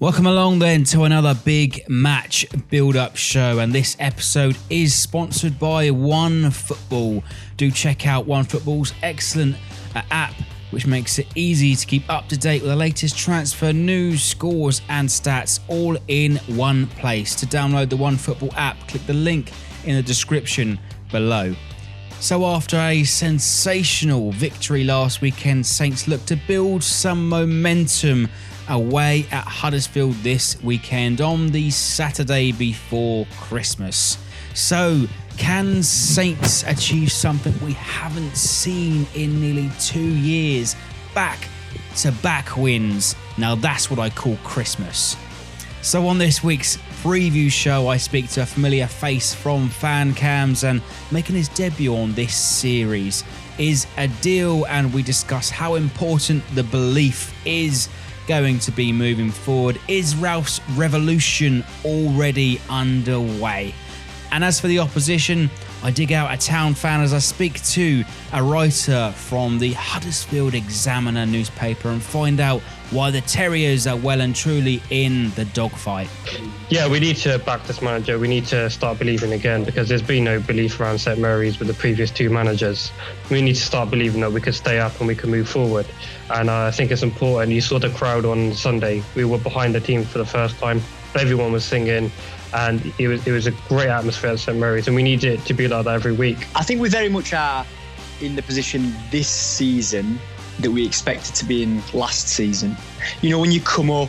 Welcome along then to another big match build-up show, and this episode is sponsored by OneFootball. Do check out OneFootball's excellent app, which makes it easy to keep up to date with the latest transfer news, scores and stats all in one place. To download the OneFootball app, click the link in the description below. So after a sensational victory last weekend, Saints look to build some momentum away at Huddersfield this weekend on the Saturday before Christmas. So, can Saints achieve something we haven't seen in nearly 2 years? Back-to-back wins. Now that's what I call Christmas. So on this week's preview show, I speak to a familiar face from fan cams, and making his debut on this series is Aadil, and we discuss how important the belief is going to be moving forward. Is Ralph's revolution already underway? And as for the opposition, I dig out a town fan as I speak to a writer from the Huddersfield Examiner newspaper and find out why the Terriers are well and truly in the dogfight. Yeah, we need to back this manager. We need to start believing again, because there's been no belief around St Mary's with the previous two managers. We need to start believing that we can stay up and we can move forward. And I think it's important. You saw the crowd on Sunday. We were behind the team for the first time. Everyone was singing, and it was a great atmosphere at St Mary's, and we need it to be like that every week. I think we very much are in the position this season that we expected to be in last season. You know, when you come up,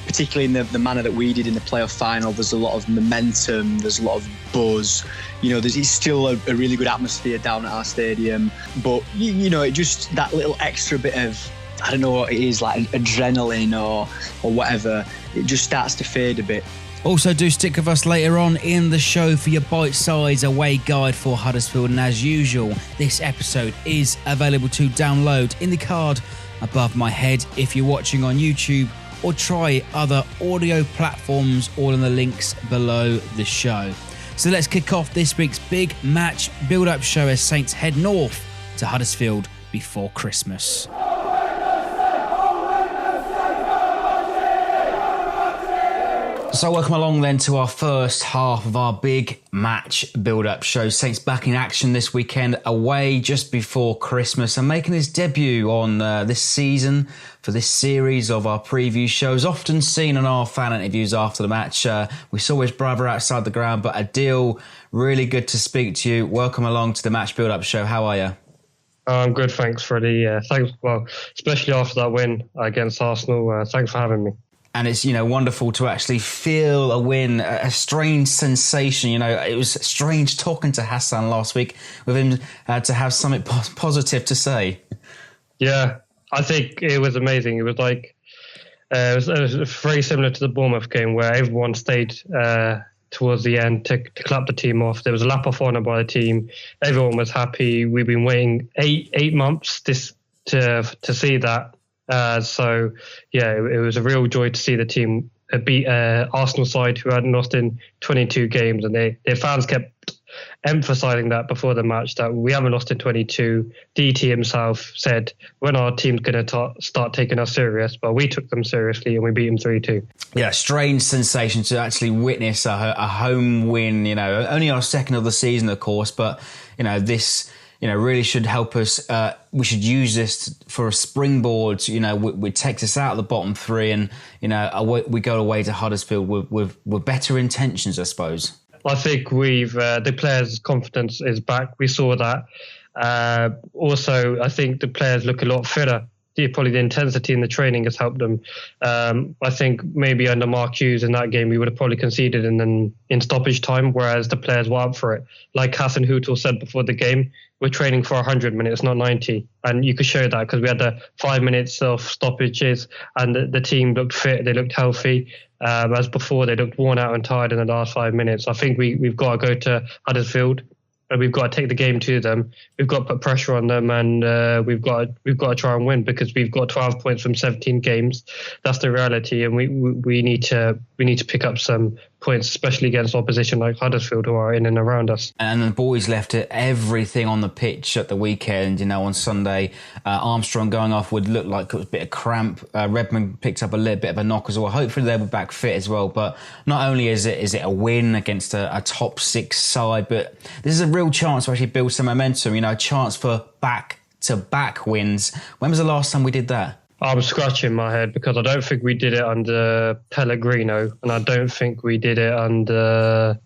particularly in the manner that we did in the playoff final, there's a lot of momentum, there's a lot of buzz. You know, it's still a really good atmosphere down at our stadium, but you know, it just that little extra bit of, I don't know what it is, like adrenaline or whatever, it just starts to fade a bit. Also, do stick with us later on in the show for your bite-sized away guide for Huddersfield. And as usual, this episode is available to download in the card above my head if you're watching on YouTube, or try other audio platforms, all in the links below the show. So let's kick off this week's big match build-up show as Saints head north to Huddersfield before Christmas. So welcome along then to our first half of our big match build-up show. Saints back in action this weekend away just before Christmas, and making his debut on this season for this series of our preview shows. Often seen in our fan interviews after the match. We saw his brother outside the ground, but Aadil, really good to speak to you. Welcome along to the match build-up show. How are you? I'm good, thanks, Freddie. Thanks, well, especially after that win against Arsenal. Thanks for having me. And it's, you know, wonderful to actually feel a win, a strange sensation. You know, it was strange talking to Hassan last week with him to have something positive to say. Yeah, I think it was amazing. It was like, it was very similar to the Bournemouth game where everyone stayed towards the end to clap the team off. There was a lap of honour by the team. Everyone was happy. We've been waiting eight months to see that. So, yeah, it was a real joy to see the team beat Arsenal side who hadn't lost in 22 games. And their fans kept emphasising that before the match, that we haven't lost in 22. DT himself said, when our team's going to start taking us serious? But we took them seriously and we beat them 3-2. Yeah, strange sensation to actually witness a home win, you know, only our second of the season, of course. But, you know, this, you know, really should help us. We should use this for a springboard. You know, we takes us out of the bottom three, and you know, we go away to Huddersfield with better intentions, I suppose. I think the players' confidence is back. We saw that. Also, I think the players look a lot fitter. Probably the intensity in the training has helped them. I think maybe under Mark Hughes in that game, we would have probably conceded in stoppage time, whereas the players were up for it. Like Hassan Hootel said before the game, we're training for 100 minutes, not 90. And you could show that because we had the 5 minutes of stoppages, and the team looked fit, they looked healthy. As before, they looked worn out and tired in the last 5 minutes. I think we've got to go to Huddersfield, and we've got to take the game to them. We've got to put pressure on them, and we've got to try and win, because we've got 12 points from 17 games. That's the reality, and we need to pick up some points, especially against opposition like Huddersfield, who are in and around us. And the boys left everything on the pitch at the weekend. On Sunday, Armstrong going off would look like it was a bit of cramp. Redmond picked up a little bit of a knock as well. Hopefully they'll be back fit as well. But not only is it a win against a top 6 side, but this is a real chance to actually build some momentum. A chance for back-to-back wins. When was the last time we did that? I'm scratching my head because I don't think we did it under Pellegrino, and I don't think we did it under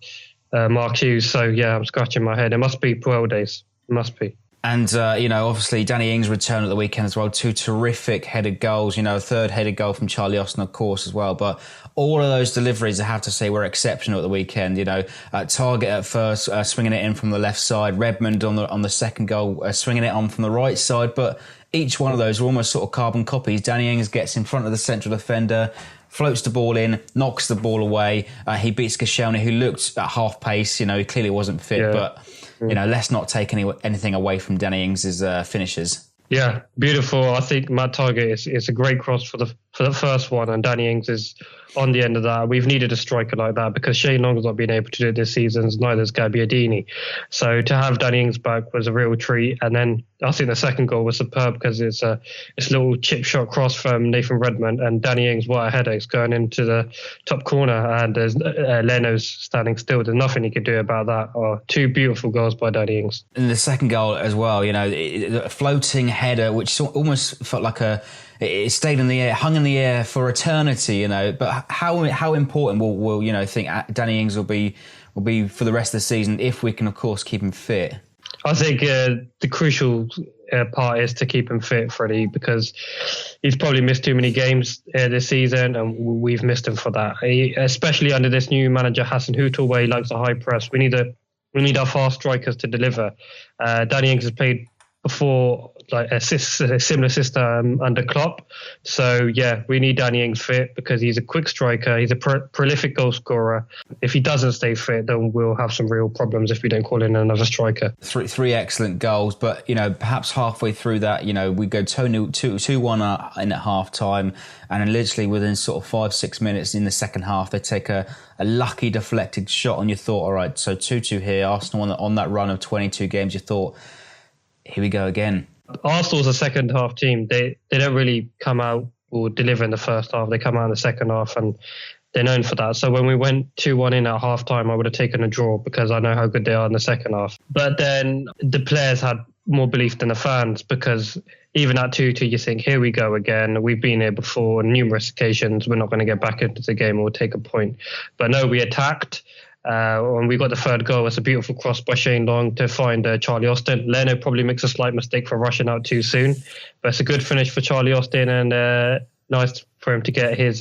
Mark Hughes. So, yeah, I'm scratching my head. It must be Puel days. It must be. And, obviously Danny Ings returned at the weekend as well. 2 terrific headed goals. A third headed goal from Charlie Austin, of course, as well. But all of those deliveries, I have to say, were exceptional at the weekend. Target at first, swinging it in from the left side. Redmond on the second goal, swinging it on from the right side. But each one of those were almost sort of carbon copies. Danny Ings gets in front of the central defender, floats the ball in, knocks the ball away. He beats Koscielny, who looked at half pace. He clearly wasn't fit, but let's not take anything away from Danny Ings' finishes. Yeah, beautiful. I think Matt Target is a great cross for the first one, and Danny Ings is on the end of that. We've needed a striker like that because Shane Long's not been able to do it this season, neither has Gabbiadini. So to have Danny Ings back was a real treat. And then I think the second goal was superb because it's a little chip shot cross from Nathan Redmond, and Danny Ings, what a header. It's going into the top corner, and there's Leno's standing still. There's nothing he could do about that. 2 beautiful goals by Danny Ings. And the second goal as well, a floating header, which almost felt like it stayed in the air, hung in the air for eternity, But how important will think Danny Ings will be for the rest of the season if we can, of course, keep him fit? I think the crucial part is to keep him fit, Freddie, because he's probably missed too many games this season, and we've missed him for that. Especially under this new manager, Hassan Hüttl, where he likes a high press. We need our fast strikers to deliver. Danny Ings has played before, like a similar system under Klopp. So yeah, we need Danny Ings fit because he's a quick striker. He's a prolific goal scorer. If he doesn't stay fit, then we'll have some real problems if we don't call in another striker. Three excellent goals, but perhaps halfway through that, we go 2-1 in at half time, and then literally within sort of 5-6 minutes in the second half, they take a lucky deflected shot, and you thought, all right, so 2-2 here. Arsenal on that run of 22 games, you thought, here we go again. Arsenal's a second half team. They don't really come out or deliver in the first half. They come out in the second half, and they're known for that. So when we went 2-1 in at half time, I would have taken a draw because I know how good they are in the second half. But then the players had more belief than the fans, because even at 2-2, you think, here we go again. We've been here before on numerous occasions. We're not going to get back into the game or take a point. But no, we attacked. When we got the third goal, it's a beautiful cross by Shane Long to find Charlie Austin. Leno probably makes a slight mistake for rushing out too soon, but it's a good finish for Charlie Austin, and nice for him to get his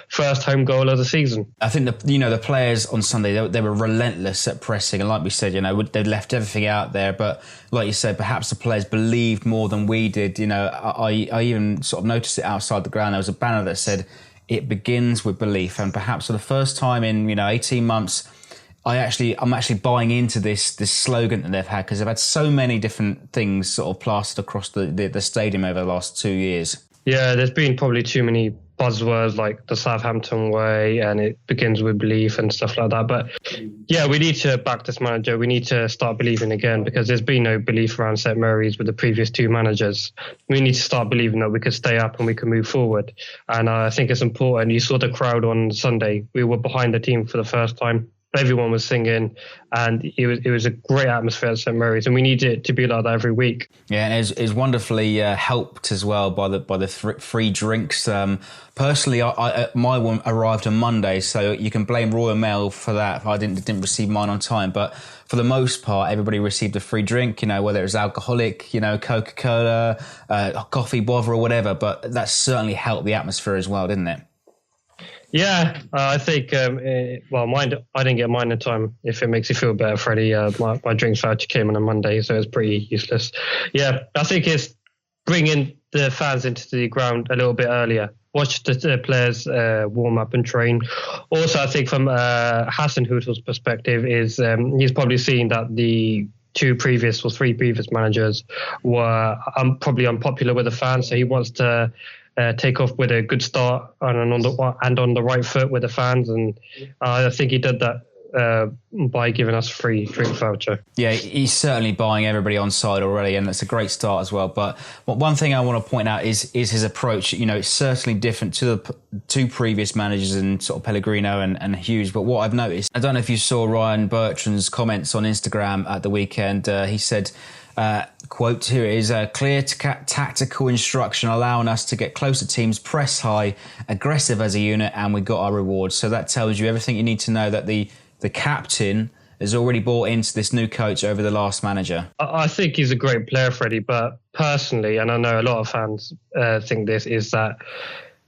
first home goal of the season. I think the players on Sunday, they were relentless at pressing, and like we said, they left everything out there. But like you said, perhaps the players believed more than we did. I even sort of noticed it outside the ground. There was a banner that said, "It begins with belief," and perhaps for the first time in 18 months, I'm actually buying into this slogan that they've had, because they've had so many different things sort of plastered across the stadium over the last 2 years. Yeah, there's been probably too many buzzwords like the Southampton way, and it begins with belief and stuff like that. But yeah, we need to back this manager. We need to start believing again, because there's been no belief around St Mary's with the previous 2 managers. We need to start believing that we can stay up and we can move forward. And I think it's important. You saw the crowd on Sunday. We were behind the team for the first time. Everyone was singing, and it was a great atmosphere at St Mary's, and we need it to be like that every week. Yeah, and it was wonderfully helped as well by the free drinks. Personally, my one arrived on Monday, so you can blame Royal Mail for that. I didn't receive mine on time, but for the most part, everybody received a free drink. Whether it was alcoholic, Coca-Cola, coffee, bother, or whatever. But that certainly helped the atmosphere as well, didn't it? Yeah, I think, mine, I didn't get mine in time, if it makes you feel better, Freddie. My drinks voucher came on a Monday, so it's pretty useless. Yeah, I think it's bringing the fans into the ground a little bit earlier. Watch the players warm up and train. Also, I think from Hassan Hüttl's perspective is he's probably seen that the 3 previous managers were probably unpopular with the fans, so he wants to take off with a good start and on the right foot with the fans. And I think he did that by giving us a free drink voucher. Yeah, he's certainly buying everybody on side already, and that's a great start as well. But one thing I want to point out is his approach. It's certainly different to the two previous managers in sort of Pellegrino and Hughes. But what I've noticed, I don't know if you saw Ryan Bertrand's comments on Instagram at the weekend. He said, quote, here it is, clear tactical instruction allowing us to get close to teams, press high, aggressive as a unit, and we got our rewards. So that tells you everything you need to know, that the captain has already bought into this new coach over the last manager. I think he's a great player, Freddie, but personally, and I know a lot of fans think this, is that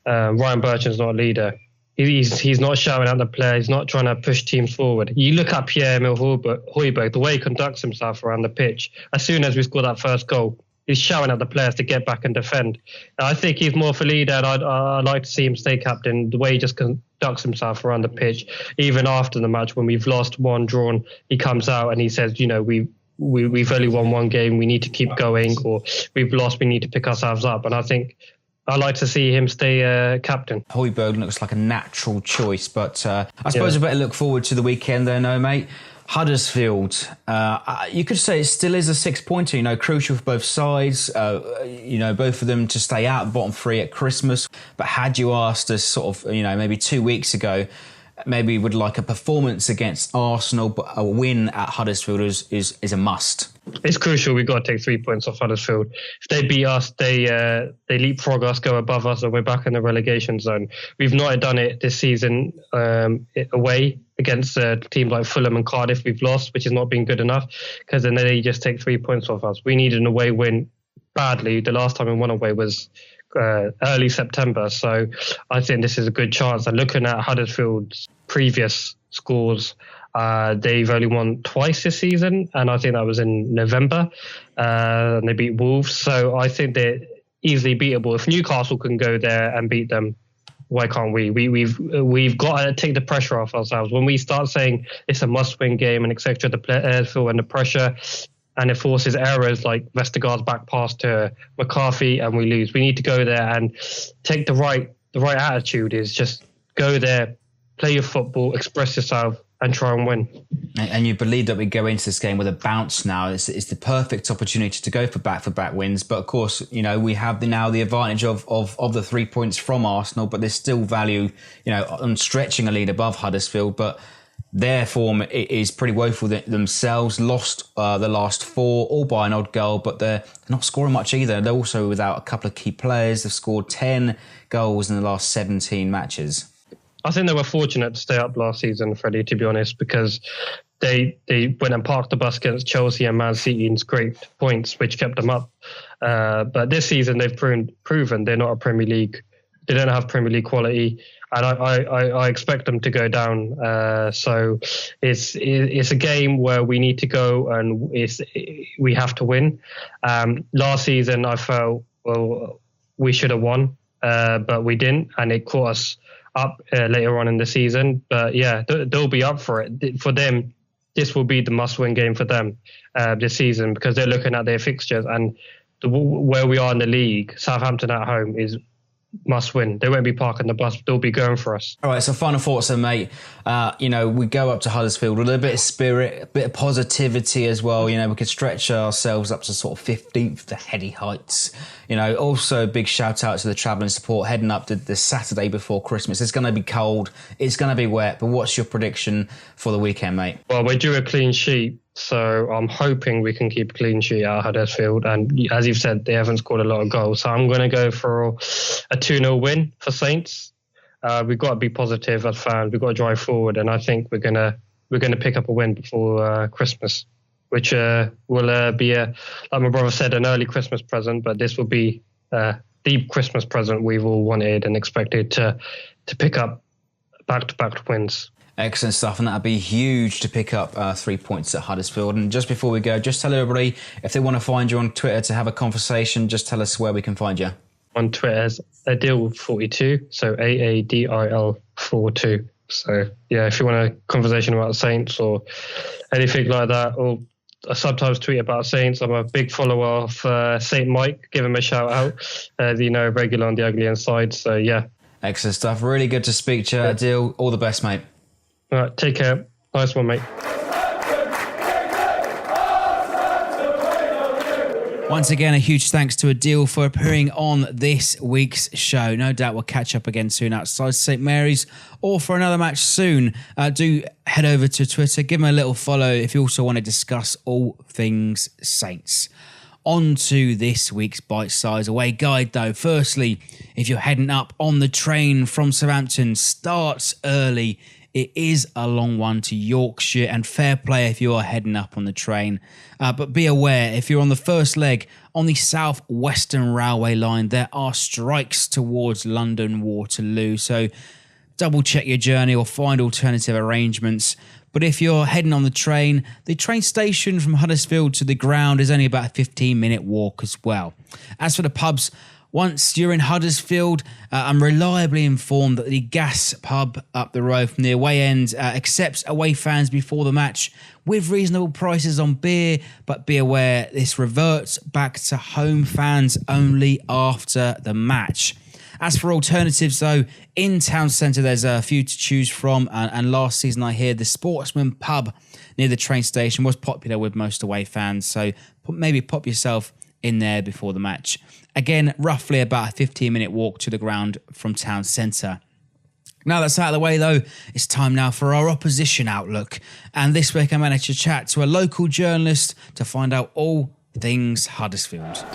Ryan Bertrand's not a leader. He's not shouting at the player. He's not trying to push teams forward. You look at Pierre-Emile Højbjerg, the way he conducts himself around the pitch. As soon as we score that first goal, he's shouting at the players to get back and defend. I think he's more of a leader, and I'd like to see him stay captain. The way he just conducts himself around the pitch, even after the match when we've lost, one drawn, he comes out and he says, we've only won one game, we need to keep going, or we've lost, we need to pick ourselves up. And I think I'd like to see him stay captain. Højbjerg looks like a natural choice, but I suppose we better look forward to the weekend there, no, mate? Huddersfield, you could say it still is a 6-pointer, crucial for both sides, both of them to stay out bottom three at Christmas. But had you asked us sort of, maybe 2 weeks ago, maybe would like a performance against Arsenal, but a win at Huddersfield is a must. It's crucial. We've got to take 3 points off Huddersfield. If they beat us, they leapfrog us, go above us, and we're back in the relegation zone. We've not done it this season away against teams like Fulham and Cardiff. We've lost, which has not been good enough, because then they just take 3 points off us. We need an away win badly. The last time we won away was early September. So I think this is a good chance. And looking at Huddersfield's previous scores, they've only won twice this season, and I think that was in November. And they beat Wolves. So I think they're easily beatable. If Newcastle can go there and beat them, why can't we? We've got to take the pressure off ourselves. When we start saying it's a must-win game and etc., the players feel under pressure, and it forces errors like Vestergaard's back pass to McCarthy, and we lose. We need to go there and take the right attitude. Is just go there, play your football, express yourself, and try and win. And you believe that we go into this game with a bounce now. It's the perfect opportunity to go for back wins. But of course, we have now the advantage of the 3 points from Arsenal, but there's still value, on stretching a lead above Huddersfield. But their form is pretty woeful themselves. Lost the last 4, all by an odd goal, but they're not scoring much either. They're also without a couple of key players. They've scored 10 goals in the last 17 matches. I think they were fortunate to stay up last season, Freddie, to be honest, because they went and parked the bus against Chelsea and Man City and scraped points, which kept them up. But this season, they've proven they're not a Premier League. They don't have Premier League quality, and I expect them to go down. So it's a game where we need to go, and we have to win. Last season, I felt, we should have won, but we didn't, and it caught us up later on in the season. But yeah, they'll be up for it. For them, this will be the must-win game for them this season, because they're looking at their fixtures, and where we are in the league, Southampton at home is must win. They won't be parking the bus. They'll be going for us. All right, so final thoughts then, mate. We go up to Huddersfield with a bit of spirit, a bit of positivity as well. We could stretch ourselves up to sort of 15th, the heady heights. Also a big shout out to the travelling support heading up to the Saturday before Christmas. It's going to be cold. It's going to be wet. But what's your prediction for the weekend, mate? Well, we're due a clean sheet, so I'm hoping we can keep a clean sheet at Huddersfield. And as you've said, they haven't scored a lot of goals. So I'm going to go for a 2-0 win for Saints. We've got to be positive as fans. We've got to drive forward. And I think we're going to pick up a win before Christmas, which will be, like my brother said, an early Christmas present. But this will be the Christmas present we've all wanted and expected to pick up back-to-back wins. Excellent stuff, and that'd be huge to pick up 3 points at Huddersfield. And just before we go, just tell everybody, if they want to find you on Twitter to have a conversation, just tell us where we can find you. On Twitter as Aadil42, so AADIL42. So yeah, if you want a conversation about Saints or anything like that, or I sometimes tweet about Saints. I'm a big follower of Saint Mike. Give him a shout out. Regular on the Ugly Inside. So yeah. Excellent stuff. Really good to speak to you, Aadil. All the best, mate. All right, take care. Nice one, mate. Once again, a huge thanks to Aadil for appearing on this week's show. No doubt we'll catch up again soon outside St Mary's or for another match soon. Do head over to Twitter, give him a little follow if you also want to discuss all things Saints. On to this week's bite-size away guide though. Firstly, if you're heading up on the train from Southampton, starts early. It is a long one to Yorkshire, and fair play if you are heading up on the train. But be aware, if you're on the first leg on the South Western Railway line, there are strikes towards London Waterloo. So double check your journey or find alternative arrangements. But if you're heading on the train station from Huddersfield to the ground is only about a 15-minute walk as well. As for the pubs, once you're in Huddersfield, I'm reliably informed that the Gas pub up the road from the away end accepts away fans before the match with reasonable prices on beer, but be aware this reverts back to home fans only after the match. As for alternatives though, in town centre there's a few to choose from, and last season I hear the Sportsman pub near the train station was popular with most away fans, so maybe pop yourself in there before the match. Again, roughly about a 15-minute walk to the ground from town centre. Now that's out of the way though, it's time now for our opposition outlook. And this week I managed to chat to a local journalist to find out all things Huddersfield.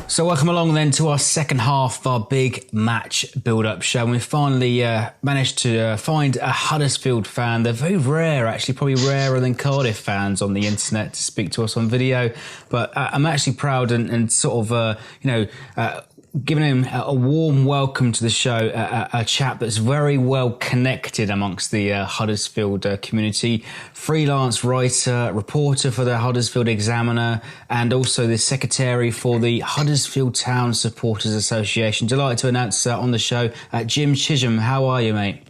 So welcome along then to our second half of our big match build-up show. And we finally managed to find a Huddersfield fan. They're very rare, actually, probably rarer than Cardiff fans on the internet to speak to us on video. But I'm actually proud and sort of, giving him a warm welcome to the show, a chap that's very well connected amongst the Huddersfield community, freelance writer, reporter for the Huddersfield Examiner, and also the secretary for the Huddersfield Town Supporters Association. Delighted to announce on the show, Jim Chisem. How are you, mate?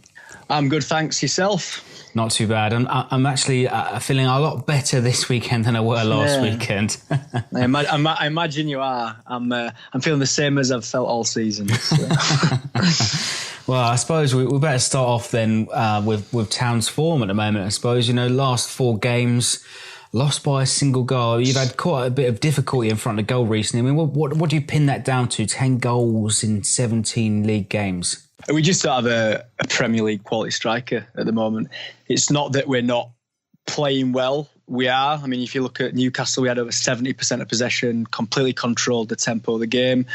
I'm good, thanks. Yourself? Not too bad. I'm actually feeling a lot better this weekend than I were last weekend. I imagine you are. I'm feeling the same as I've felt all season. So. Well, I suppose we better start off then with Town's form at the moment. I suppose, last 4 games, lost by a single goal. You've had quite a bit of difficulty in front of goal recently. I mean, what do you pin that down to? 10 goals in 17 league games. We just don't have a Premier League quality striker at the moment. It's not that we're not playing well. We are. I mean, if you look at Newcastle, we had over 70% of possession, completely controlled the tempo of the game.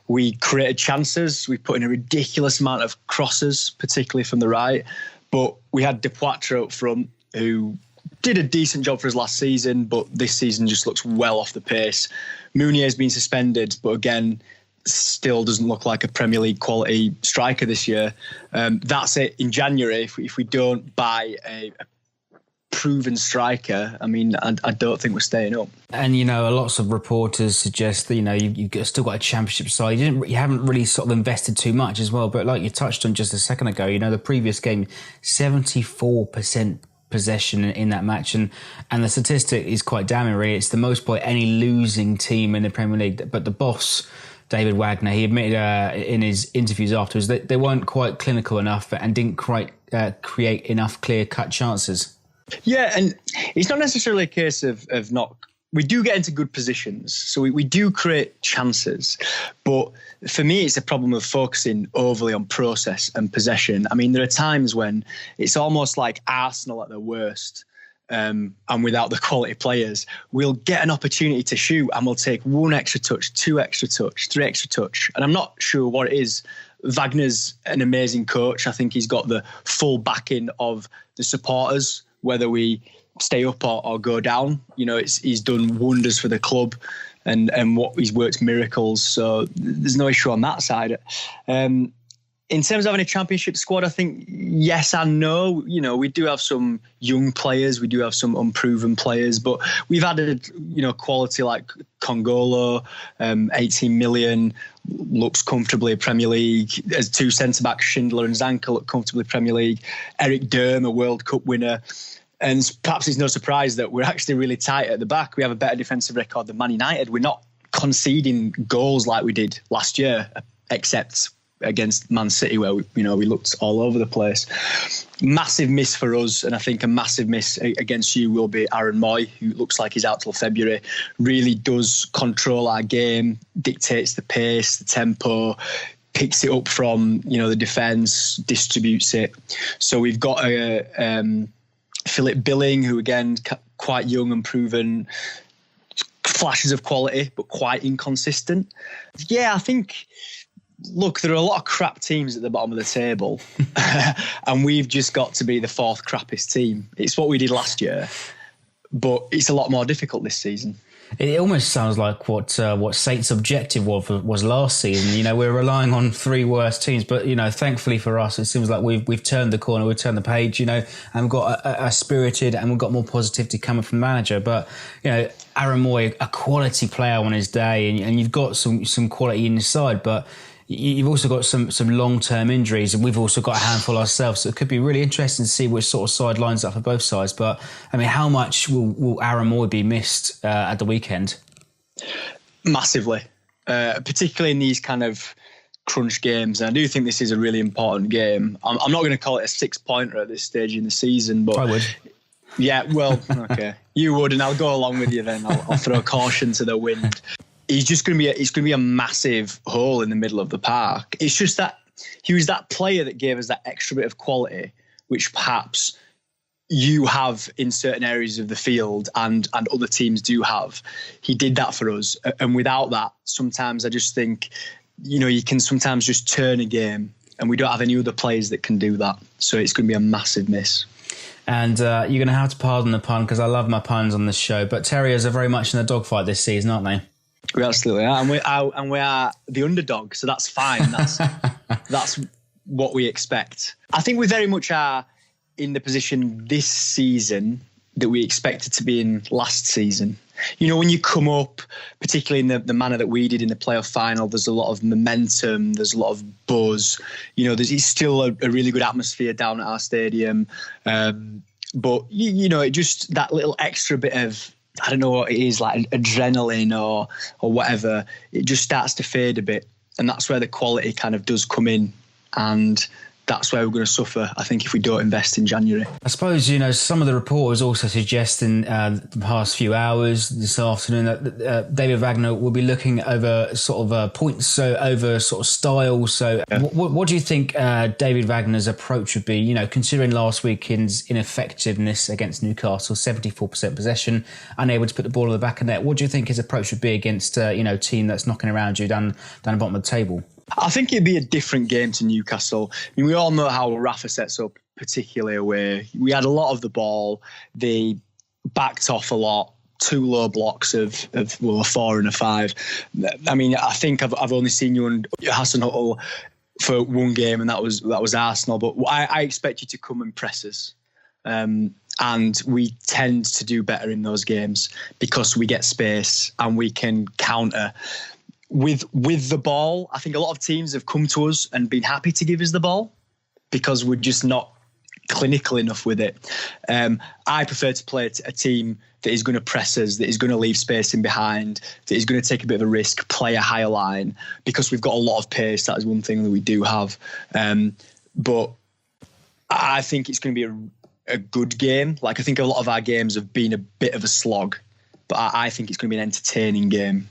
We created chances. We put in a ridiculous amount of crosses, particularly from the right. But we had De Poitre up front, who did a decent job for his last season, but this season just looks well off the pace. Mounier's been suspended, but again, still doesn't look like a Premier League quality striker this year. That's it. In January, if we don't buy a proven striker, I mean, I don't think we're staying up. And lots of reporters suggest that you've still got a championship side. You haven't really sort of invested too much as well. But like you touched on just a second ago, the previous game, 74% possession in that match, and the statistic is quite damning. Really, it's the most by any losing team in the Premier League. But the boss, David Wagner, he admitted in his interviews afterwards that they weren't quite clinical enough and didn't quite create enough clear-cut chances. Yeah, and it's not necessarily a case of not... We do get into good positions, so we do create chances. But for me, it's a problem of focusing overly on process and possession. I mean, there are times when it's almost like Arsenal at their worst. And without the quality players, we'll get an opportunity to shoot and we'll take 1 extra touch, 2 extra touch, 3 extra touch. And I'm not sure what it is. Wagner's an amazing coach. I think he's got the full backing of the supporters, whether we stay up or go down. He's done wonders for the club and he's worked miracles. So there's no issue on that side. In terms of having a championship squad, I think yes and no. We do have some young players, we do have some unproven players, but we've added, quality like Congolo, 18 million. looks comfortably Premier League. As two centre-backs, Schindler and Zanka, look comfortably Premier League. Eric Durm, a World Cup winner. And perhaps it's no surprise that we're actually really tight at the back. We have a better defensive record than Man United. We're not conceding goals like we did last year, except against Man City, where we looked all over the place. Massive miss for us, and I think a massive miss against you will be Aaron Moy, who looks like he's out till February. Really does control our game, dictates the pace, the tempo, picks it up from the defence, distributes it. So we've got Philip Billing, who again quite young and proven, flashes of quality but quite inconsistent. Yeah, I think. Look, there are a lot of crap teams at the bottom of the table, and we've just got to be the fourth crappiest team. It's what we did last year, but it's a lot more difficult this season. It almost sounds like what Saint's objective was last season. We're relying on three worst teams, but thankfully for us, it seems like we've turned the corner, we've turned the page. And we've got a spirited and we've got more positivity coming from the manager. But Aaron Moy, a quality player on his day, and you've got some quality in the side, but you've also got some long-term injuries, and we've also got a handful ourselves. So it could be really interesting to see which sort of side lines up for both sides. But, how much will Aaron Moy be missed at the weekend? Massively, particularly in these kind of crunch games. And I do think this is a really important game. I'm not going to call it a 6-pointer at this stage in the season, but... I would. Yeah, well, okay. You would, and I'll go along with you then. I'll throw caution to the wind. It's going to be a massive hole in the middle of the park. It's just that he was that player that gave us that extra bit of quality, which perhaps you have in certain areas of the field and other teams do have. He did that for us. And without that, sometimes I just think, you can sometimes just turn a game, and we don't have any other players that can do that. So it's going to be a massive miss. And you're going to have to pardon the pun, because I love my puns on this show, but Terriers are very much in a dogfight this season, aren't they? We absolutely are, and we are the underdog, so that's fine. That's what we expect. I think we very much are in the position this season that we expected to be in last season. When you come up, particularly in the manner that we did in the playoff final, there's a lot of momentum, there's a lot of buzz. It's still a really good atmosphere down at our stadium, but it just that little extra bit of, I don't know what it is, like adrenaline or whatever, it just starts to fade a bit. And that's where the quality kind of does come in. And that's where we're going to suffer, I think, if we don't invest in January. I suppose, some of the reporters also suggest in the past few hours this afternoon that David Wagner will be looking over sort of points, so over sort of style. So what do you think David Wagner's approach would be, considering last weekend's ineffectiveness against Newcastle, 74% possession, unable to put the ball in the back of net? What do you think his approach would be against a team that's knocking around you down the bottom of the table? I think it'd be a different game to Newcastle. We all know how Rafa sets up, particularly away. We had a lot of the ball. They backed off a lot. 2 low blocks of a 4 and a 5. I think I've only seen you and Hassan Huttle for one game, and that was Arsenal. But I expect you to come and press us. And we tend to do better in those games because we get space and we can counter. With the ball, I think a lot of teams have come to us and been happy to give us the ball because we're just not clinical enough with it. I prefer to play a team that is going to press us, that is going to leave space in behind, that is going to take a bit of a risk, play a higher line, because we've got a lot of pace. That is one thing that we do have. But I think it's going to be a good game. Like, I think a lot of our games have been a bit of a slog, but I think it's going to be an entertaining game.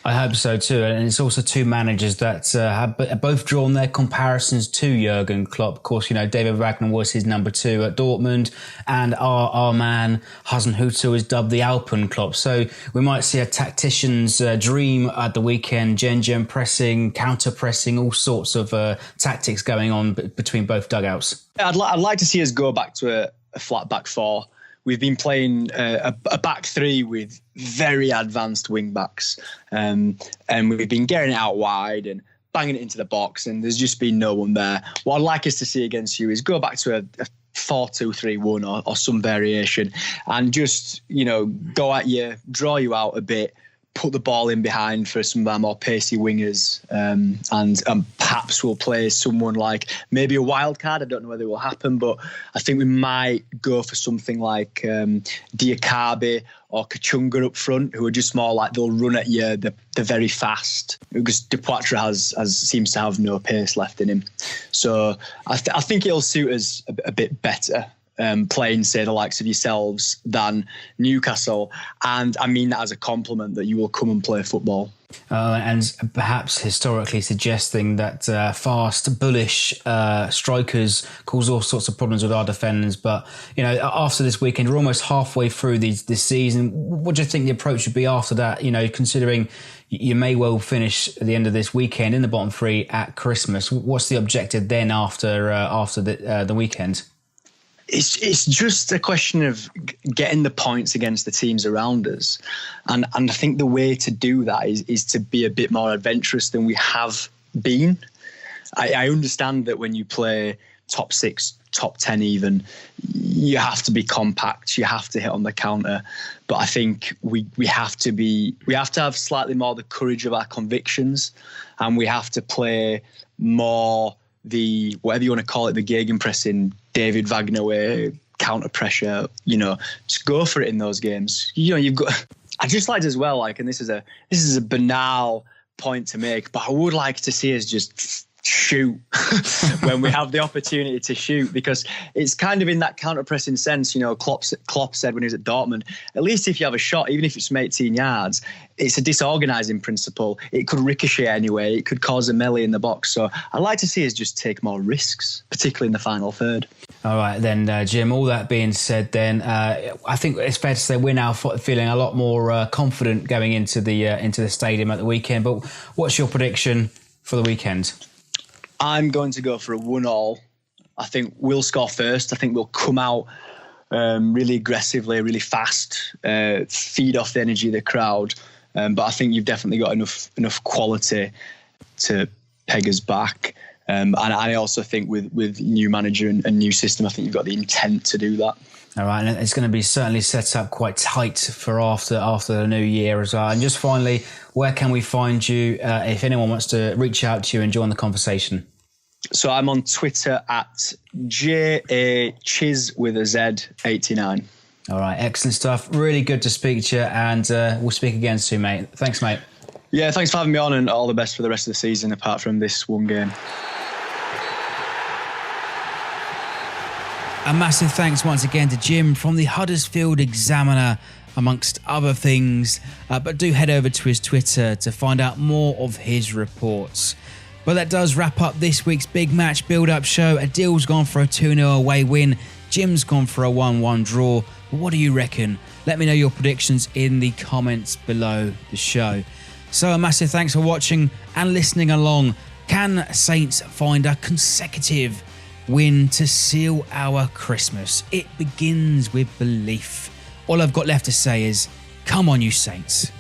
I hope so too, and it's also two managers that have both drawn their comparisons to Jurgen Klopp. Of course, David Wagner was his number 2 at Dortmund, and our man Hasenhüttl is dubbed the Alpen Klopp. So we might see a tactician's dream at the weekend: gen pressing, counter pressing, all sorts of tactics going on between both dugouts. I'd like to see us go back to a flat back 4. We've been playing a back 3 with very advanced wing backs, and we've been getting it out wide and banging it into the box, and there's just been no one there. What I'd like us to see against you is go back to a 4-2-3-1 or some variation, and just go at you, draw you out a bit, put the ball in behind for some of our more pacey wingers, and perhaps we'll play someone like maybe a wild card. I don't know whether it will happen, but I think we might go for something like Diakabe or Kachunga up front, who are just more like they'll run at you. They're very fast, because Depoitre seems to have no pace left in him. So I think it'll suit us a bit better. Playing, say, the likes of yourselves than Newcastle. And I mean that as a compliment, that you will come and play football. And perhaps historically suggesting that fast, bullish strikers cause all sorts of problems with our defenders. But, you know, after this weekend, we're almost halfway through this season. What do you think the approach should be after that? You know, considering you may well finish at the end of this weekend in the bottom three at Christmas. What's the objective then after the weekend? It's just a question of getting the points against the teams around us. And I think the way to do that is to be a bit more adventurous than we have been. I understand that when you play top 6, top 10 even, you have to be compact, you have to hit on the counter. But I think we have to have slightly more the courage of our convictions, and we have to play more the, whatever you want to call it, the gegenpressing, David Wagner way, counter pressure, you know, just go for it in those games. You know, you've got, I just like as well, like, and this is a banal point to make, but I would like to see us just shoot when we have the opportunity to shoot, because it's kind of in that counter-pressing sense, you know, Klopp said when he was at Dortmund, at least if you have a shot, even if it's from 18 yards, it's a disorganising principle. It could ricochet anyway. It could cause a melee in the box. So I'd like to see us just take more risks, particularly in the final third. All right, then, Jim, all that being said, then, I think it's fair to say we're now feeling a lot more confident going into the stadium at the weekend. But what's your prediction for the weekend? I'm going to go for a 1-1. I think we'll score first. I think we'll come out really aggressively, really fast, feed off the energy of the crowd. But I think you've definitely got enough quality to peg us back. And I also think with new manager and new system, I think you've got the intent to do that. All right, and it's going to be certainly set up quite tight for after the new year as well. And just finally, where can we find you if anyone wants to reach out to you and join the conversation? So I'm on Twitter at JAChiz89. All right, excellent stuff. Really good to speak to you, and we'll speak again soon, mate. Thanks, mate. Yeah, thanks for having me on, and all the best for the rest of the season, apart from this one game. A massive thanks once again to Jim from the Huddersfield Examiner, amongst other things. But do head over to his Twitter to find out more of his reports. But that does wrap up this week's big match build-up show. Aadil's gone for a 2-0 away win. Jim's gone for a 1-1 draw. But what do you reckon? Let me know your predictions in the comments below the show. So a massive thanks for watching and listening along. Can Saints find a consecutive win to seal our Christmas? It begins with belief. All I've got left to say is, come on, you Saints.